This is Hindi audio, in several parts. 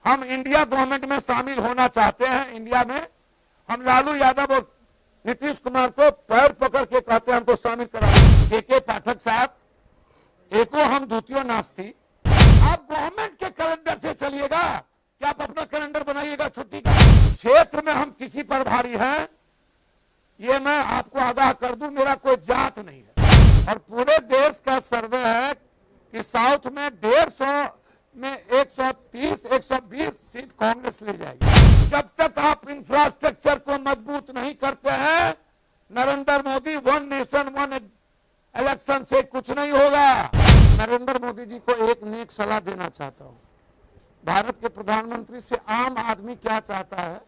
हम इंडिया गवर्नमेंट में शामिल होना चाहते हैं। इंडिया में हम लालू यादव और नीतीश कुमार को पैर पकड़ के कहते हैं हमको शामिल करा। के पाठक साहब, एको हम द्वितीय नास्ती। आप गवर्नमेंट के कैलेंडर से चलिएगा कि आप अपना कैलेंडर बनाइएगा छुट्टी का। क्षेत्र में हम किसी पर भारी हैं, ये मैं आपको आगाह कर दूं, मेरा कोई जात नहीं है। और पूरे देश का सर्वे है कि साउथ में 150 में 130 120 सीट कांग्रेस ले जाएगी। जब तक आप इंफ्रास्ट्रक्चर को मजबूत नहीं करते हैं, Narendra Modi one nation one election से कुछ नहीं होगा। नरेंद्र मोदी जी को एक नेक सलाह देना चाहता हूं। भारत के प्रधानमंत्री से आम आदमी क्या चाहता है,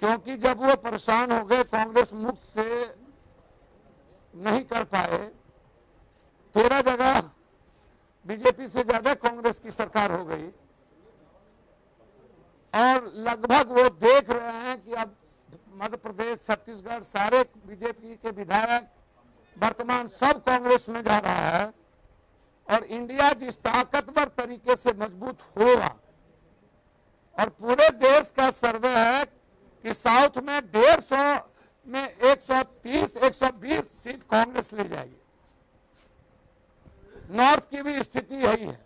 क्योंकि जब वो परेशान हो गए, कांग्रेस मुक्त से नहीं कर पाए, 13 जगह बीजेपी से ज्यादा कांग्रेस की सरकार हो गई और लगभग वो देख रहे हैं कि अब मध्य प्रदेश, छत्तीसगढ़, सारे बीजेपी के विधायक वर्तमान सब कांग्रेस में जा रहा है। और इंडिया जिस ताकतवर तरीके से मजबूत होगा, और पूरे देश का सर्वे है कि साउथ में 150 में 130 120 सीट कांग्रेस ले जाएगी। नॉर्थ की भी स्थिति यही है।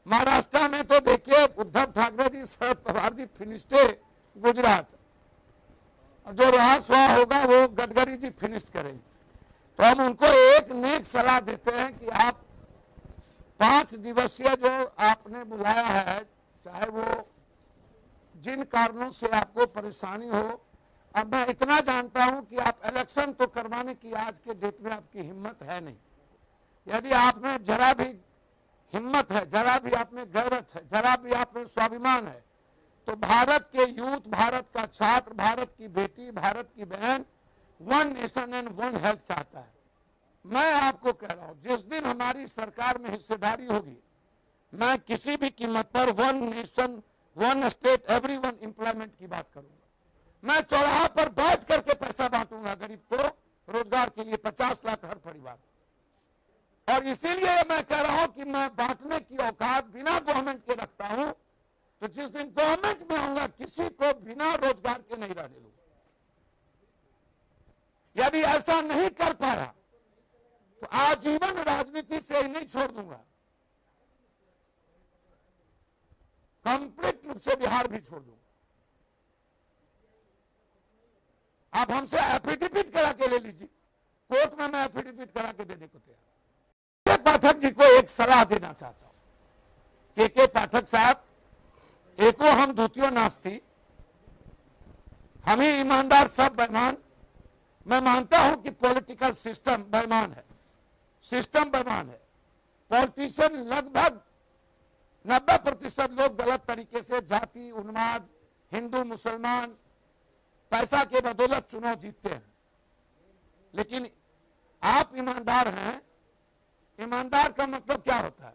महाराष्ट्र में तो देखिए उद्धव ठाकरे जी, शरद पवार जी फिनिश्डे गुजरात, और जो रहा सो होगा वो गडकरी जी फिनिश करेंगे। तो हम उनको एक नेक सलाह देते हैं कि आप 5 दिवसीय जो आपने बुलाया है, चाहे वो जिन कारणों से आपको परेशानी हो, अब मैं इतना जानता हूं कि आप इलेक्शन तो करवाने की आज के डेट में आपकी हिम्मत है नहीं। यदि आप में जरा भी हिम्मत है, जरा भी आप में गैरत है, जरा भी आप में स्वाभिमान है, तो भारत के यूथ, भारत का छात्र, भारत की बेटी, भारत की बहन one nation and one health चाहता है। मैं आपको कह रहा हूं, जिस दिन हमारी सरकार में हिस्सेदारी होगी, मैं किसी भी कीमत पर one nation one state everyone employment की बात करूंगा। मैं चौराहा पर बैठ करके पैसा बांटूंगा गरीब को रोजगार के लिए, 50 लाख हर परिवार। और इसीलिए मैं कह रहा हूं कि मैं बांटने की औकात बिना गवर्नमेंट के रखता हूं। तो जिस दिन गवर्नमेंट में आऊंगा, किसी को बिना रोजगार के नहीं रहने दूंगा। यदि ऐसा नहीं कर पाया तो आजीवन राजनीति से ही नहीं छोड़ दूंगा, कंप्लीट रूप से बिहार भी छोड़ दूंगा। आप हमसे एफिडेविट करा के ले लीजिए, कोर्ट में मैं एफिडेविट करा के देने को तैयार। पाठक जी को एक सलाह देना चाहता हूं। के पाठक साहब, एको हम द्वितीय नास्ती, हम ही ईमानदार, सब बेईमान। मैं मानता हूं कि पॉलिटिकल सिस्टम बेईमान है, सिस्टम बेईमान है। पॉलिटिशियन लगभग 90% लोग गलत तरीके से जाति, उन्माद, हिंदू मुसलमान, पैसा के बदौलत चुनाव जीतते हैं। लेकिन आप ईमानदार हैं। ईमानदार का मतलब क्या होता है?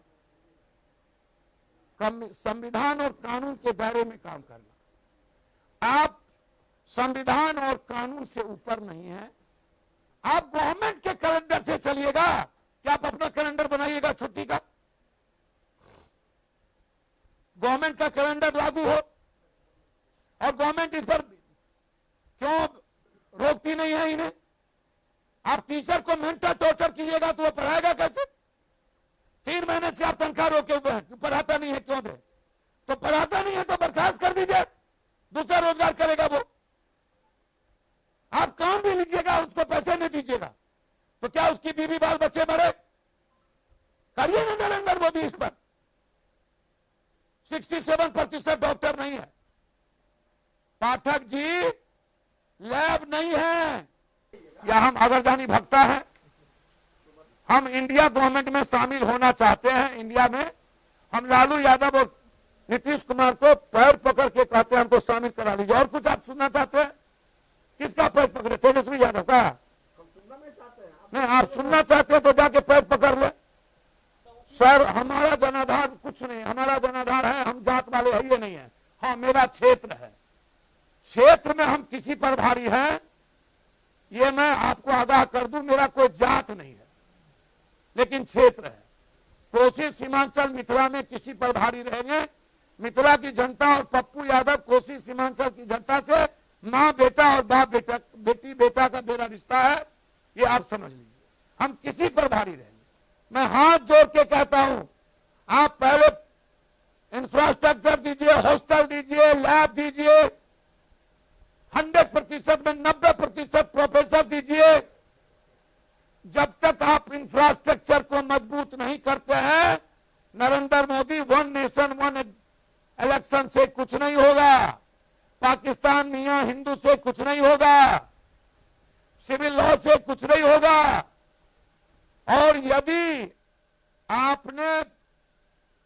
संविधान और कानून के दायरे में काम करना। आप संविधान और कानून से ऊपर नहीं है। आप गवर्नमेंट के कैलेंडर से चलिएगा कि आप अपना कैलेंडर बनाइएगा छुट्टी का। गवर्नमेंट का कैलेंडर लागू हो, और गवर्नमेंट इस पर क्यों रोकती नहीं है इन्हें? आप टीचर को मेंटल टॉर्चर कीजिएगा तो वो पढ़ाएगा कैसे? 3 महीने से आप तनख्वाह रोके हुए हैं, पढ़ाता नहीं है, क्यों दे? तो पढ़ाता नहीं है तो बर्खास्त कर दीजिए, दूसरा रोजगार करेगा वो। आप काम भी लीजिएगा, उसको पैसे नहीं दीजिएगा, तो क्या उसकी बीवी बाल बच्चे मरे? करिए ना नरेंद्र मोदी इस पर। 67% डॉक्टर नहीं है। पाठक जी, लैब नहीं है, या हम अगरजानी भक्ता हैं। हम इंडिया गवर्नमेंट में शामिल होना चाहते हैं। इंडिया में हम लालू यादव और नीतीश कुमार को पैर पकड़ के कहते हैं हमको शामिल करा लीजिए। और कुछ आप सुनना चाहते हैं? किसका पैर पकड़े? तेजस्वी यादव का? नहीं, आप सुनना चाहते हैं तो जाके पैर पकड़ ले। सर, हमारा जनाधार कुछ नहीं, हमारा जनाधार है, हम जात वाले है, ये नहीं है। हाँ, मेरा क्षेत्र है। क्षेत्र में हम किसी पर भारी हैं, ये मैं आपको आगाह कर दूं, मेरा कोई जात नहीं है, लेकिन क्षेत्र है। कोसी, सीमांचल, मिथिला में किसी पर भारी रहेंगे, मिथिला की जनता और पप्पू यादव कोसी सीमांचल की जनता से माँ बेटा और बाप बेटा बेटी बेटा का मेरा रिश्ता है, ये आप समझ लीजिए। हम किसी पर भारी रहेंगे। मैं हाथ जोड़ के कहता हूं, आप पहले इंफ्रास्ट्रक्चर दीजिए, हॉस्टल दीजिए, लैब दीजिए, 100% में 90% प्रोफेसर दीजिए। जब तक आप इंफ्रास्ट्रक्चर को मजबूत नहीं करते हैं, नरेंद्र मोदी 1 नेशन 1 इलेक्शन से कुछ नहीं होगा, पाकिस्तान मियां हिंदू से कुछ नहीं होगा, सिविल लॉ से कुछ नहीं होगा। और यदि आपने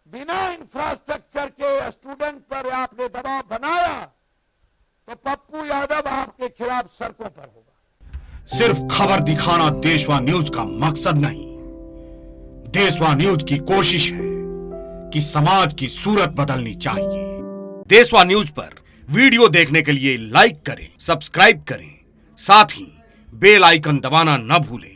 बिना इंफ्रास्ट्रक्चर के स्टूडेंट पर आपने दबाव बनाया तो पप्पू यादव आपके खिलाफ सड़कों पर होगा। सिर्फ खबर दिखाना देशवा न्यूज का मकसद नहीं। देशवा न्यूज की कोशिश है कि समाज की सूरत बदलनी चाहिए। देशवा न्यूज पर वीडियो देखने के लिए लाइक करें, सब्सक्राइब करें, साथ ही बेल आइकन दबाना न भूलें।